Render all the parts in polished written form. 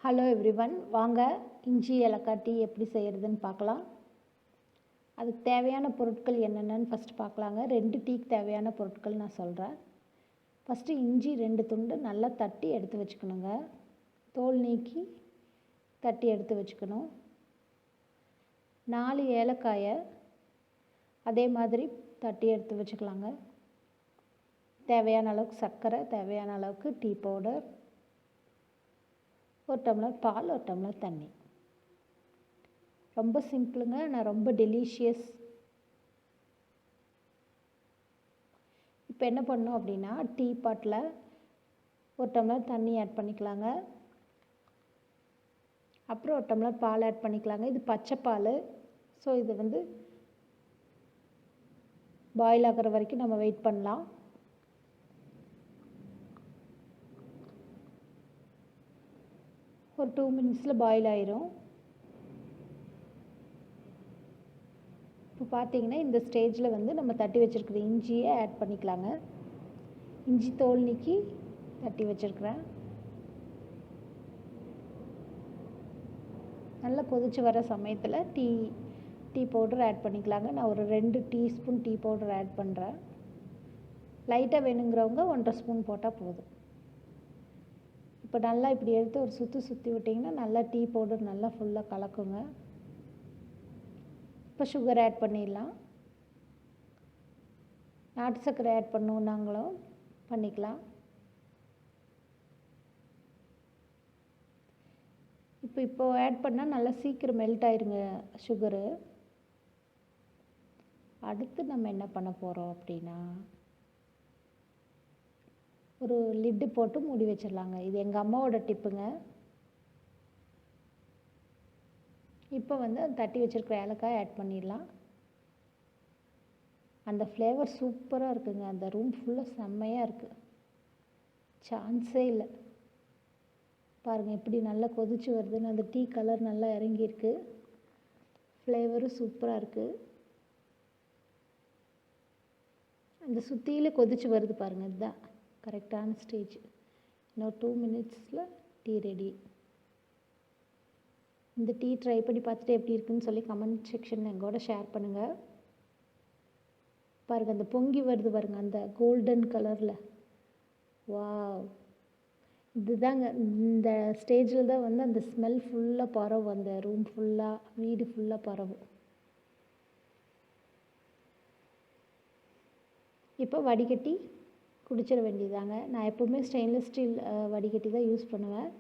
Hello everyone, வாங்க இஞ்சி ஏலக்காய் டீ எப்படி செய்கிறதுன்னு பார்க்கலாம். அதுக்கு தேவையான பொருட்கள் என்னென்னு ஃபஸ்ட்டு பார்க்கலாங்க. 2 டீக்கு தேவையான பொருட்கள் நான் சொல்கிறேன். ஃபஸ்ட்டு இஞ்சி 2 துண்டு நல்லா தட்டி எடுத்து வச்சுக்கணுங்க. தோல் நீக்கி தட்டி எடுத்து வச்சுக்கணும். 4 ஏலக்காயை அதே மாதிரி தட்டி எடுத்து வச்சுக்கலாங்க. தேவையான அளவுக்கு சர்க்கரை, தேவையான அளவுக்கு டீ பவுடர், 1 டம்ளர் பால், 1 டம்ளர் தண்ணி. ரொம்ப சிம்பிளுங்க, நான் ரொம்ப டெலிஷியஸ். இப்போ என்ன பண்ணணும் அப்படின்னா, டீ பாட்டில் 1 டம்ளர் தண்ணி ஆட் பண்ணிக்கலாங்க. அப்புறம் 1 டம்ளர் பால் ஆட் பண்ணிக்கலாங்க. இது பச்சை பால். ஸோ இது பாயில் ஆகிற வரைக்கும் நம்ம வெயிட் பண்ணலாம். ஒரு 2 மினிட்ஸில் பாயில் ஆயிரும். இப்போ பார்த்தீங்கன்னா இந்த ஸ்டேஜில் நம்ம தட்டி வச்சுருக்கிற இஞ்சியை ஆட் பண்ணிக்கலாங்க. இஞ்சி தோல் நீக்கி தட்டி வச்சுருக்கிறேன். நல்லா கொதித்து வர சமயத்தில் டீ பவுடர் ஆட் பண்ணிக்கலாங்க. நான் ஒரு 2 டீஸ்பூன் டீ பவுடர் ஆட் பண்ணுறேன். லைட்டாக வேணுங்கிறவங்க 1/2 ஸ்பூன் போட்டால் போதும். இப்போ நல்லா இப்படி எடுத்து ஒரு சுற்றி விட்டிங்கன்னா நல்லா டீ பவுடர் நல்லா ஃபுல்லாக கலக்குங்க. இப்போ சுகர் ஆட் பண்ணிடலாம். நாட்டு சர்க்கரை ஆட் நாங்களும் பண்ணிக்கலாம். இப்போ ஆட் பண்ணால் நல்லா சீக்கிரம் மெல்ட் ஆயிருங்க சுகரு. அடுத்து நம்ம என்ன பண்ண போகிறோம் அப்படின்னா, ஒரு லிட்டு போட்டு மூடி வச்சிடலாங்க. இது எங்கள் அம்மாவோட டிப்புங்க. இப்போ தட்டி வச்சுருக்கிற ஏலக்காய் ஆட் பண்ணிடலாம். அந்த ஃப்ளேவர் சூப்பராக இருக்குங்க. அந்த ரூம் ஃபுல்லாக செம்மையாக இருக்குது, சான்ஸே இல்லை. பாருங்கள் எப்படி நல்லா கொதிச்சு வருதுன்னு. அந்த டீ கலர் நல்லா இறங்கியிருக்கு. ஃப்ளேவரும் சூப்பராக இருக்குது. அந்த சுற்றியில் கொதிச்சு வருது பாருங்கள். இதுதான் கரெக்டான ஸ்டேஜ். இன்னும் 2 மினிட்ஸில் டீ ரெடி. இந்த டீ ட்ரை பண்ணி பார்த்துட்டு எப்படி இருக்குன்னு சொல்லி கமெண்ட் செக்ஷனில் எங்கூட ஷேர் பண்ணுங்கள். பாருங்கள் அந்த பொங்கி வருது பாருங்கள், அந்த கோல்டன் கலரில். வாவ், இதுதாங்க. இந்த ஸ்டேஜில் தான் அந்த ஸ்மெல் ஃபுல்லாக பரவும். அந்த ரூம் ஃபுல்லாக, வீடு ஃபுல்லாக பரவும். இப்போ வடிகட்டி குடிச்சிட வேண்டியதாங்க. நான் எப்போவுமே ஸ்டெயின்லெஸ் ஸ்டீல் வடிகட்டி தான் யூஸ் பண்ணுவேன்.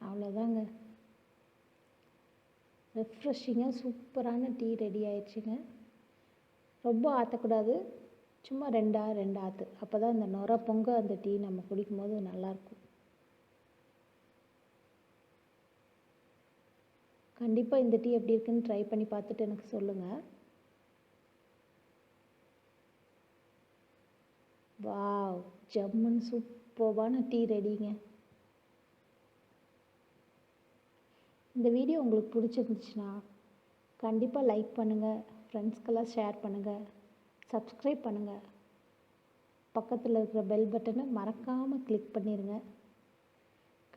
அவ்வளோதாங்க, ரெஃப்ரெஷிங்காக சூப்பரான டீ ரெடி ஆயிடுச்சுங்க. ரொம்ப ஆற்றக்கூடாது, சும்மா 2 ஆற்று. அப்போ தான் அந்த நுர பொங்க அந்த டீ நம்ம குடிக்கும்போது நல்லாயிருக்கும். கண்டிப்பாக இந்த டீ எப்படி இருக்குன்னு ட்ரை பண்ணி பார்த்துட்டு எனக்கு சொல்லுங்கள். வாவ், ஜம்முன்னு சூப்பரான டீ ரெடிங்க. இந்த வீடியோ உங்களுக்கு பிடிச்சிருந்துச்சுன்னா கண்டிப்பாக லைக் பண்ணுங்கள், ஃப்ரெண்ட்ஸ்க்கெல்லாம் ஷேர் பண்ணுங்கள், சப்ஸ்கிரைப் பண்ணுங்கள். பக்கத்தில் இருக்கிற பெல் பட்டனை மறக்காமல் கிளிக் பண்ணிடுங்க.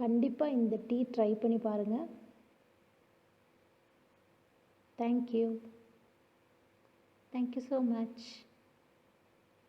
கண்டிப்பாக இந்த டீ ட்ரை பண்ணி பாருங்கள். Thank you so much.